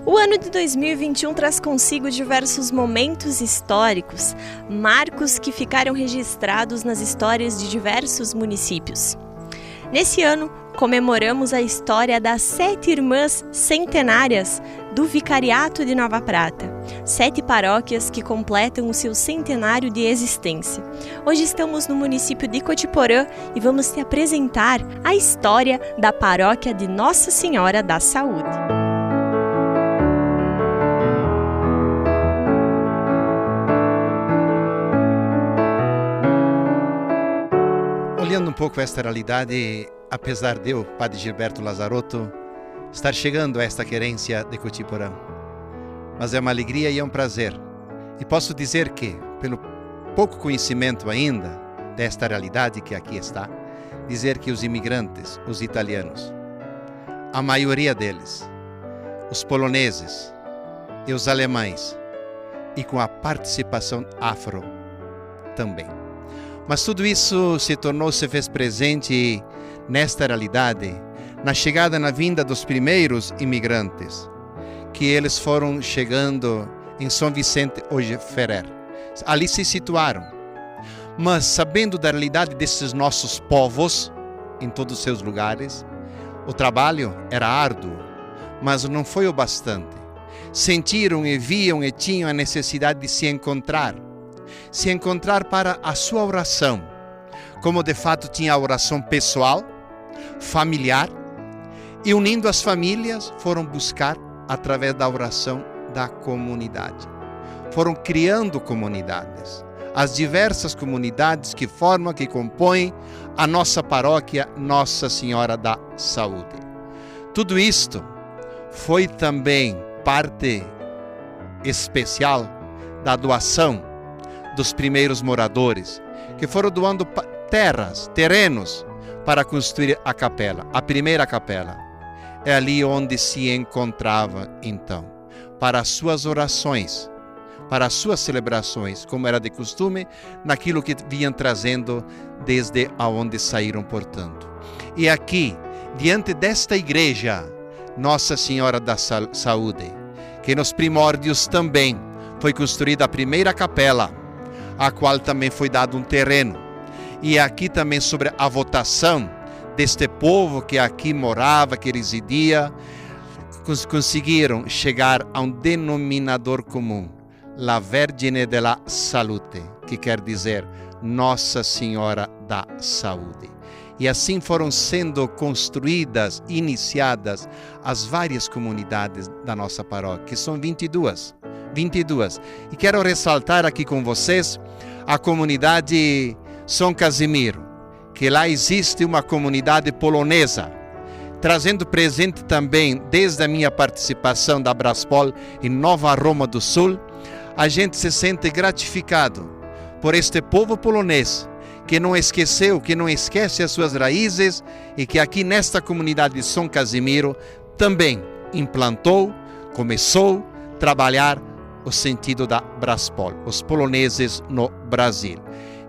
O ano de 2021 traz consigo diversos momentos históricos, marcos que ficaram registrados nas histórias de diversos municípios. Nesse ano, comemoramos a história das 7 irmãs centenárias do Vicariato de Nova Prata, 7 paróquias que completam o seu centenário de existência. Hoje estamos no município de Cotiporã e vamos te apresentar a história da paróquia de Nossa Senhora da Saúde. Olhando um pouco esta realidade, apesar de eu, Padre Gilberto Lazarotto, estar chegando a esta querência de Cotiporã, mas é uma alegria e é um prazer. E posso dizer que, pelo pouco conhecimento ainda desta realidade que aqui está, dizer que os imigrantes, os italianos, a maioria deles, os poloneses e os alemães, e com a participação afro também. Mas tudo isso se fez presente nesta realidade, na chegada, na vinda dos primeiros imigrantes, que eles foram chegando em São Vicente, hoje Ferrer. Ali se situaram. Mas sabendo da realidade desses nossos povos, em todos os seus lugares, o trabalho era árduo, mas não foi o bastante. Sentiram e viam e tinham a necessidade de se encontrar para a sua oração, como de fato tinha a oração pessoal, familiar, e unindo as famílias foram buscar através da oração da comunidade. Foram criando comunidades, as diversas comunidades que formam, que compõem a nossa paróquia Nossa Senhora da Saúde. Tudo isto foi também parte especial da doação dos primeiros moradores, que foram doando terrenos para construir a capela, a primeira capela. É ali onde se encontrava, então, para as suas orações, para as suas celebrações, como era de costume, naquilo que vinham trazendo desde aonde saíram, portanto. E aqui, diante desta igreja, Nossa Senhora da Saúde, que nos primórdios também foi construída a primeira capela, a qual também foi dado um terreno. E aqui também sobre a votação deste povo que aqui morava, que residia, conseguiram chegar a um denominador comum, La Vergine della Salute, que quer dizer Nossa Senhora da Saúde. E assim foram sendo construídas, iniciadas as várias comunidades da nossa paróquia, que são 22. E quero ressaltar aqui com vocês a comunidade São Casimiro, que lá existe uma comunidade polonesa, trazendo presente também, desde a minha participação da Braspol em Nova Roma do Sul, a gente se sente gratificado por este povo polonês, que não esqueceu, que não esquece as suas raízes e que aqui nesta comunidade de São Casimiro também implantou, começou a trabalhar o sentido da Braspol, os poloneses no Brasil.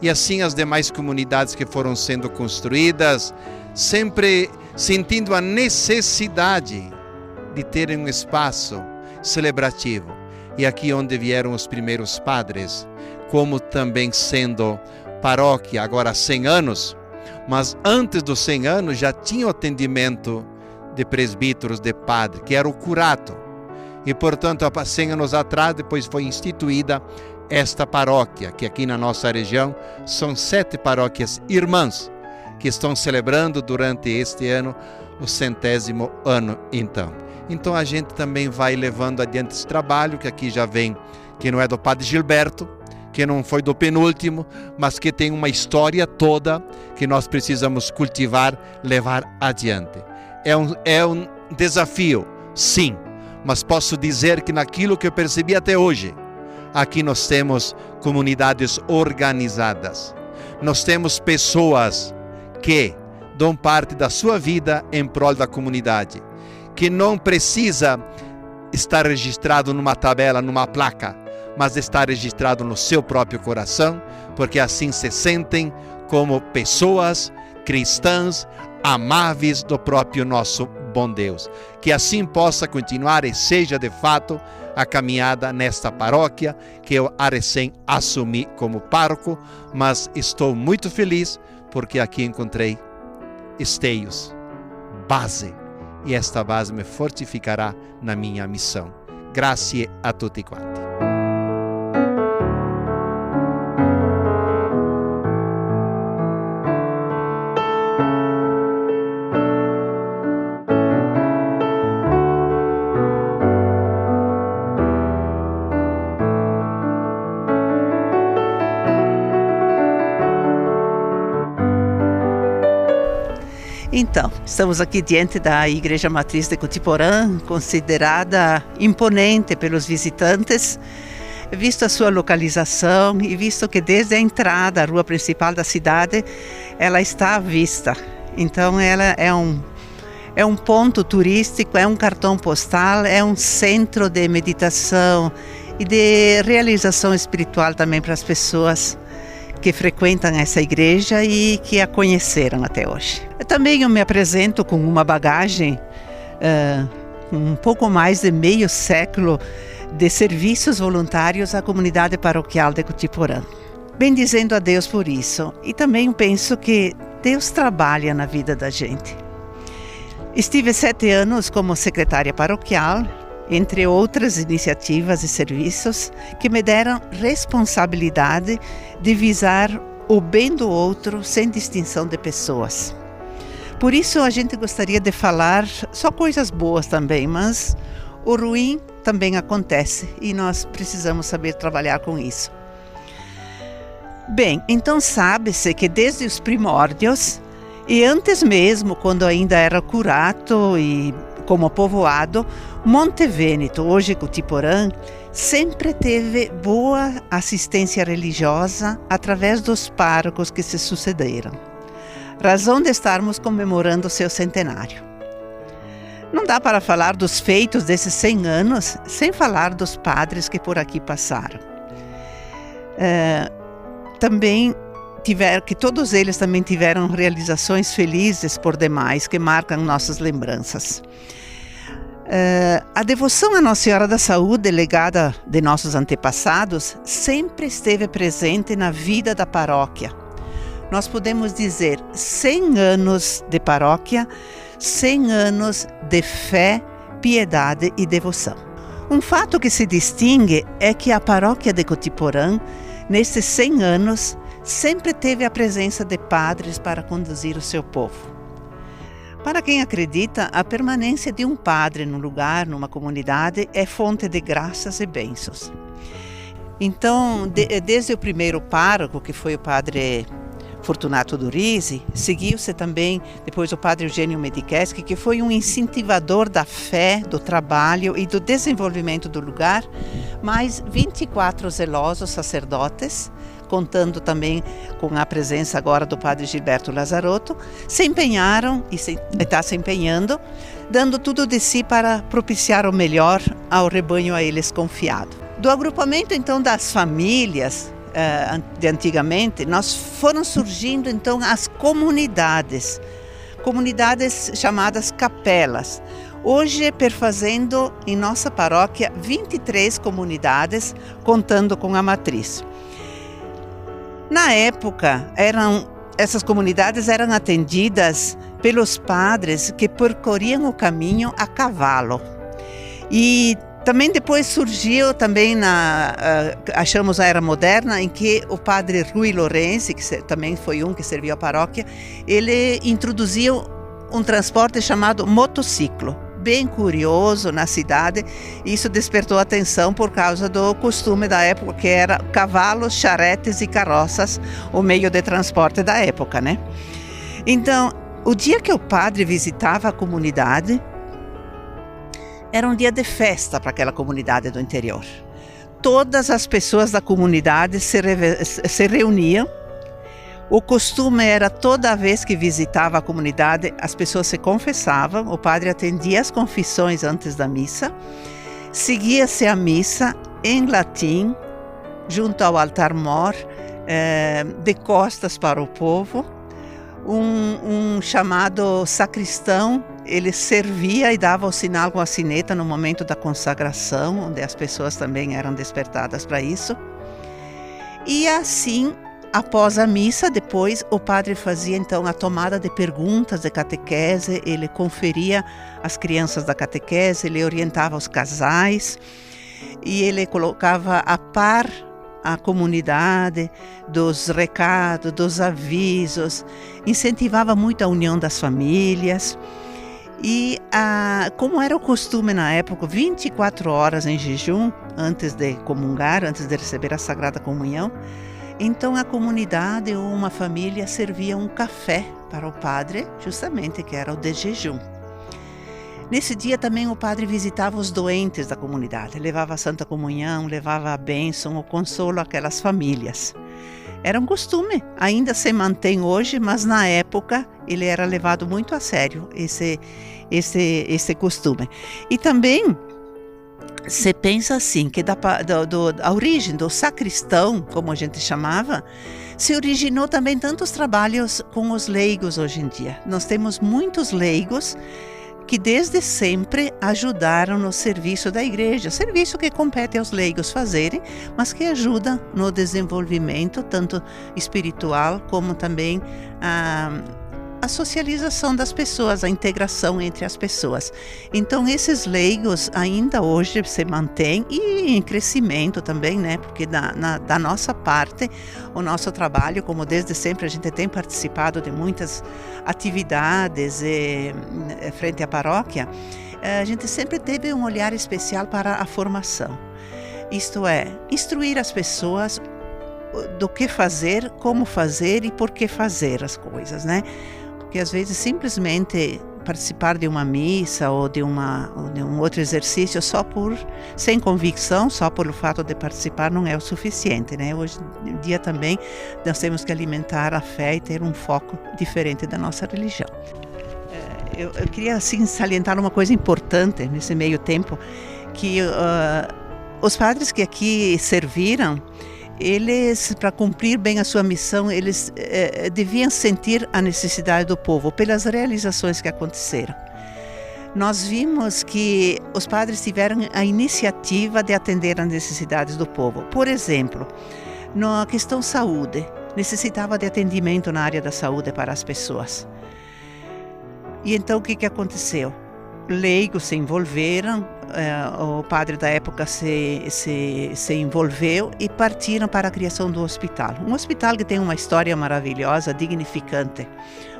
E assim as demais comunidades que foram sendo construídas, sempre sentindo a necessidade de terem um espaço celebrativo. E aqui onde vieram os primeiros padres, como também sendo paróquia, agora há 100 anos, mas antes dos 100 anos já tinha o atendimento de presbíteros, de padre, que era o curato. E, portanto, há 100 anos atrás, depois foi instituída esta paróquia, que aqui na nossa região são 7 paróquias irmãs, que estão celebrando durante este ano o 100º ano, então. Então a gente também vai levando adiante esse trabalho, que aqui já vem, que não é do Padre Gilberto, que não foi do penúltimo, mas que tem uma história toda que nós precisamos cultivar, levar adiante. É um desafio, sim, mas posso dizer que naquilo que eu percebi até hoje, aqui nós temos comunidades organizadas. Nós temos pessoas que dão parte da sua vida em prol da comunidade, que não precisa estar registrado numa tabela, numa placa, mas estar registrado no seu próprio coração, porque assim se sentem como pessoas cristãs amáveis do próprio nosso bom Deus. Que assim possa continuar e seja de fato a caminhada nesta paróquia que eu recém assumi como pároco, mas estou muito feliz porque aqui encontrei esteios, base, e esta base me fortificará na minha missão. Grazie a tutti quanti. Então, estamos aqui diante da Igreja Matriz de Cotiporã, considerada imponente pelos visitantes, visto a sua localização e visto que desde a entrada, a rua principal da cidade, ela está à vista. Então, ela é um ponto turístico, é um cartão postal, é um centro de meditação e de realização espiritual também para as pessoas que frequentam essa igreja e que a conheceram até hoje. Também eu me apresento com uma bagagem, um pouco mais de meio século de serviços voluntários à comunidade paroquial de Cotiporã. Bendizendo a Deus por isso. E também penso que Deus trabalha na vida da gente. Estive 7 anos como secretária paroquial, entre outras iniciativas e serviços que me deram responsabilidade de visar o bem do outro sem distinção de pessoas. Por isso a gente gostaria de falar só coisas boas também, mas o ruim também acontece e nós precisamos saber trabalhar com isso. Bem, então sabe-se que desde os primórdios e antes mesmo, quando ainda era curato e como povoado, Monte Vêneto, hoje Cotiporã, sempre teve boa assistência religiosa através dos párocos que se sucederam. Razão de estarmos comemorando seu centenário. Não dá para falar dos feitos desses 100 anos sem falar dos padres que por aqui passaram. Que todos eles também tiveram realizações felizes por demais que marcam nossas lembranças. A devoção à Nossa Senhora da Saúde, legada de nossos antepassados, sempre esteve presente na vida da paróquia. Nós podemos dizer 100 anos de paróquia, 100 anos de fé, piedade e devoção. Um fato que se distingue é que a paróquia de Cotiporã, nesses 100 anos, sempre teve a presença de padres para conduzir o seu povo. Para quem acredita, a permanência de um padre num lugar, numa comunidade, é fonte de graças e bênçãos. Então, desde o primeiro pároco, que foi o padre Fortunato Durizzi, seguiu-se também depois o padre Eugênio Medicheschi, que foi um incentivador da fé, do trabalho e do desenvolvimento do lugar, mais 24 zelosos sacerdotes, contando também com a presença agora do padre Gilberto Lazarotto, se empenharam e está se empenhando, dando tudo de si para propiciar o melhor ao rebanho a eles confiado. Do agrupamento então das famílias de antigamente, foram surgindo então as comunidades chamadas capelas. Hoje perfazendo em nossa paróquia 23 comunidades, contando com a matriz. Na época, essas comunidades eram atendidas pelos padres que percorriam o caminho a cavalo. E também depois surgiu também achamos a era moderna, em que o padre Rui Lorenzi, que também foi que serviu à paróquia, ele introduziu um transporte chamado motociclo, bem curioso na cidade. Isso despertou atenção por causa do costume da época, que era cavalos, charretes e carroças, o meio de transporte da época, né? Então, o dia que o padre visitava a comunidade, era um dia de festa para aquela comunidade do interior. Todas as pessoas da comunidade se reuniam. O costume era, toda vez que visitava a comunidade, as pessoas se confessavam, o padre atendia as confissões antes da missa, seguia-se a missa em latim, junto ao altar-mor, de costas para o povo. Um chamado sacristão ele servia e dava o sinal com a sineta no momento da consagração, onde as pessoas também eram despertadas para isso. E assim, após a missa, depois o padre fazia então a tomada de perguntas de catequese, ele conferia as crianças da catequese, ele orientava os casais e ele colocava a par a comunidade dos recados, dos avisos, incentivava muito a união das famílias. E como era o costume na época, 24 horas em jejum, antes de comungar, antes de receber a Sagrada Comunhão, então a comunidade ou uma família servia um café para o padre, justamente que era o de jejum. Nesse dia também o padre visitava os doentes da comunidade, levava a Santa Comunhão, levava a bênção, o consolo àquelas famílias. Era um costume, ainda se mantém hoje, mas na época ele era levado muito a sério, esse costume. E também se pensa assim, que a origem do sacristão, como a gente chamava, se originou também tantos trabalhos com os leigos hoje em dia. Nós temos muitos leigos que desde sempre ajudaram no serviço da igreja, serviço que compete aos leigos fazerem, mas que ajuda no desenvolvimento tanto espiritual como também a socialização das pessoas, a integração entre as pessoas. Então esses leigos ainda hoje se mantêm e em crescimento também, né? Porque da nossa parte, o nosso trabalho, como desde sempre a gente tem participado de muitas atividades frente à paróquia, a gente sempre teve um olhar especial para a formação. Isto é, instruir as pessoas do que fazer, como fazer e por que fazer as coisas, né? Porque às vezes simplesmente participar de uma missa ou de um outro exercício sem convicção, só pelo fato de participar, não é o suficiente, né? Hoje em dia também nós temos que alimentar a fé e ter um foco diferente da nossa religião. Eu queria assim salientar uma coisa importante nesse meio tempo, que os padres que aqui serviram, eles, para cumprir bem a sua missão, eles deviam sentir a necessidade do povo pelas realizações que aconteceram. Nós vimos que os padres tiveram a iniciativa de atender às necessidades do povo. Por exemplo, na questão saúde, necessitava de atendimento na área da saúde para as pessoas. E então o que aconteceu? Leigos se envolveram, o padre da época se envolveu e partiram para a criação do hospital. Um hospital que tem uma história maravilhosa, dignificante.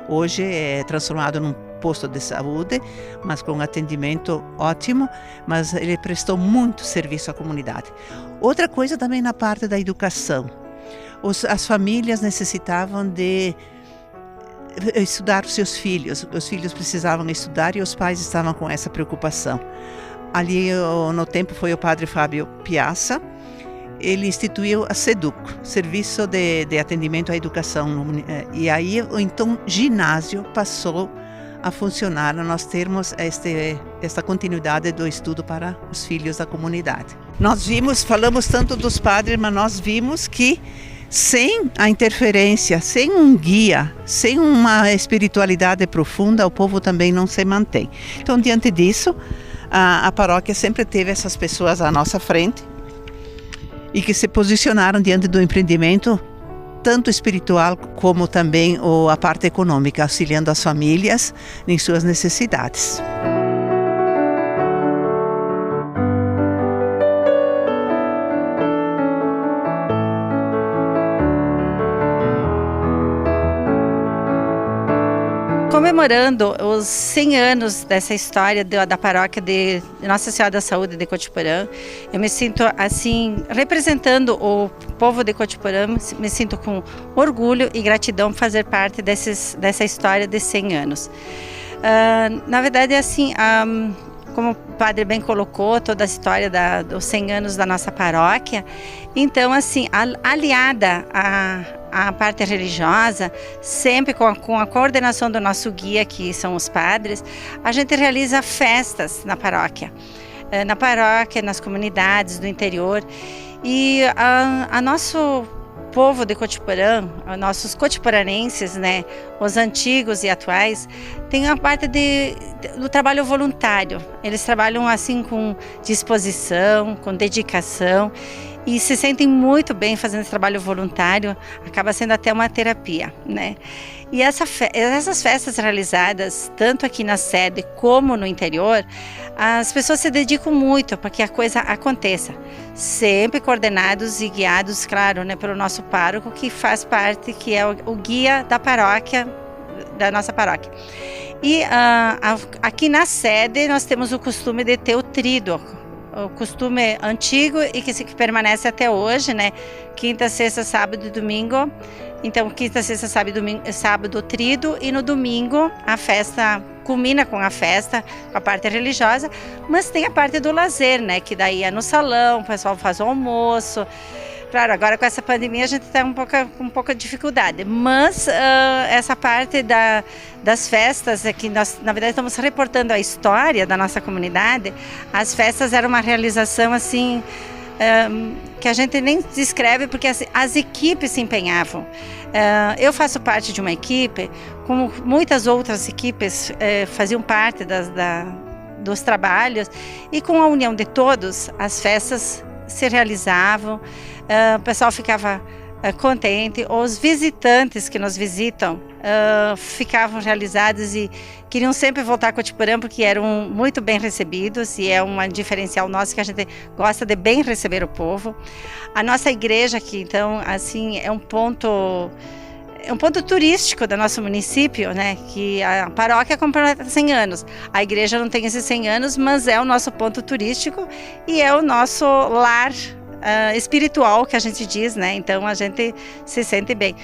Hoje é transformado num posto de saúde, mas com um atendimento ótimo, mas ele prestou muito serviço à comunidade. Outra coisa também na parte da educação. As famílias necessitavam de estudar os seus filhos precisavam estudar e os pais estavam com essa preocupação. Ali no tempo foi o padre Fábio Piazza, ele instituiu a SEDUC, Serviço de Atendimento à Educação, e aí então ginásio passou a funcionar, nós termos esta continuidade do estudo para os filhos da comunidade. Nós falamos tanto dos padres, mas nós vimos que sem a interferência, sem um guia, sem uma espiritualidade profunda, o povo também não se mantém. Então, diante disso, a paróquia sempre teve essas pessoas à nossa frente e que se posicionaram diante do empreendimento, tanto espiritual como também a parte econômica, auxiliando as famílias em suas necessidades. Comemorando os 100 anos dessa história da paróquia de Nossa Senhora da Saúde de Cotiporã, eu me sinto assim, representando o povo de Cotiporã, me sinto com orgulho e gratidão por fazer parte dessa história de 100 anos. Na verdade, assim, como o padre bem colocou, toda a história dos 100 anos da nossa paróquia, então, assim, aliada a parte religiosa, sempre com a coordenação do nosso guia, que são os padres, a gente realiza festas na paróquia, nas comunidades do interior. E povo de Cotiporã, nossos cotiporanenses, né, os antigos e atuais, tem a parte do trabalho voluntário. Eles trabalham assim com disposição, com dedicação e se sentem muito bem fazendo esse trabalho voluntário, acaba sendo até uma terapia, né? E essas festas realizadas, tanto aqui na sede como no interior, as pessoas se dedicam muito para que a coisa aconteça, sempre coordenados e guiados, claro, né, pelo nosso pároco, que faz parte, que é o guia da paróquia, da nossa paróquia. E aqui na sede nós temos o costume de ter o tríduo, o costume antigo e que permanece até hoje, né? Quinta, sexta, sábado e domingo. Então, quinta, sexta, sábado e domingo, sábado o tríduo, e no domingo a festa culmina com a festa, a parte religiosa, mas tem a parte do lazer, né? Que daí é no salão, o pessoal faz o almoço. Claro, agora com essa pandemia a gente está com um pouco de dificuldade, mas essa parte das festas, que nós, na verdade, estamos reportando a história da nossa comunidade. As festas eram uma realização assim, que a gente nem descreve, porque as equipes se empenhavam. Eu faço parte de uma equipe, como muitas outras equipes faziam parte dos trabalhos, e com a união de todos, as festas se realizavam. O pessoal ficava contente, os visitantes que nos visitam ficavam realizados e queriam sempre voltar a Cotiporã, porque eram muito bem recebidos, e é um diferencial nosso, que a gente gosta de bem receber o povo. A nossa igreja aqui, então, assim, é um ponto turístico do nosso município, né? Que a paróquia completa 100 anos. A igreja não tem esses 100 anos, mas é o nosso ponto turístico e é o nosso lar espiritual, que a gente diz, né? Então a gente se sente bem.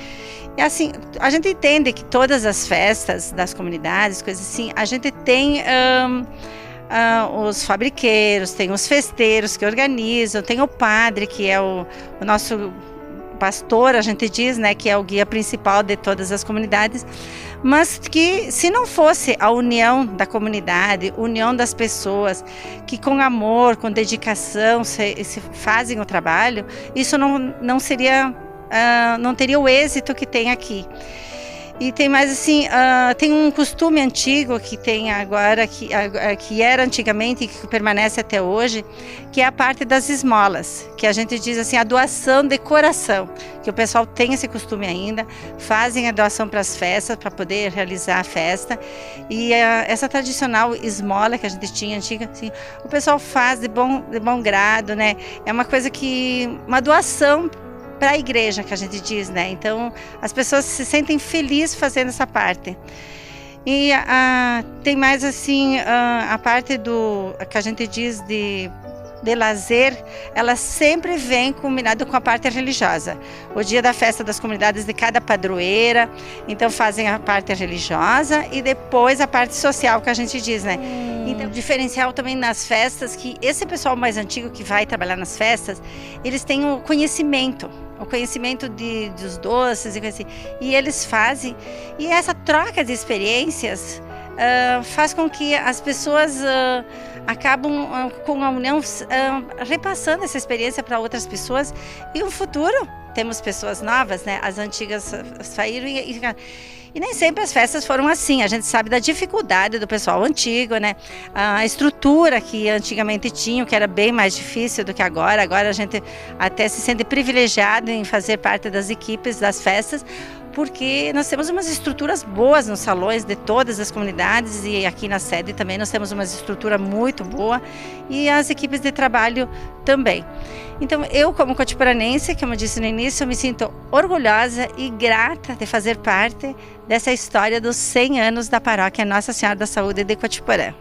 E assim, a gente entende que todas as festas das comunidades, coisas assim, a gente tem os fabriqueiros, tem os festeiros que organizam, tem o padre, que é o nosso pastor, a gente diz, né, que é o guia principal de todas as comunidades, mas que se não fosse a união da comunidade, união das pessoas que com amor, com dedicação se fazem o trabalho, isso não seria, não teria o êxito que tem aqui. E tem mais assim, tem um costume antigo que tem agora, que era antigamente e que permanece até hoje, que é a parte das esmolas, que a gente diz assim, a doação de coração, que o pessoal tem esse costume ainda, fazem a doação para as festas, para poder realizar a festa. E essa tradicional esmola que a gente tinha antiga, assim, o pessoal faz de bom grado, né? É uma coisa uma doação para a igreja, que a gente diz, né? Então as pessoas se sentem felizes fazendo essa parte. E tem mais assim, a parte que a gente diz de lazer, ela sempre vem combinada com a parte religiosa. O dia da festa das comunidades de cada padroeira, então fazem a parte religiosa e depois a parte social, que a gente diz, né? Então, diferencial também nas festas, que esse pessoal mais antigo que vai trabalhar nas festas, eles têm o conhecimento dos doces e coisa assim, e eles fazem, e essa troca de experiências faz com que as pessoas acabam com a união repassando essa experiência para outras pessoas, e no futuro temos pessoas novas, né? As antigas saíram e nem sempre as festas foram assim. A gente sabe da dificuldade do pessoal antigo, né? A estrutura que antigamente tinham, que era bem mais difícil do que agora. Agora a gente até se sente privilegiado em fazer parte das equipes das festas, porque nós temos umas estruturas boas nos salões de todas as comunidades, e aqui na sede também nós temos uma estrutura muito boa, e as equipes de trabalho também. Então eu, como cotiporanense, como eu disse no início, eu me sinto orgulhosa e grata de fazer parte dessa história dos 100 anos da paróquia Nossa Senhora da Saúde de Cotiporã.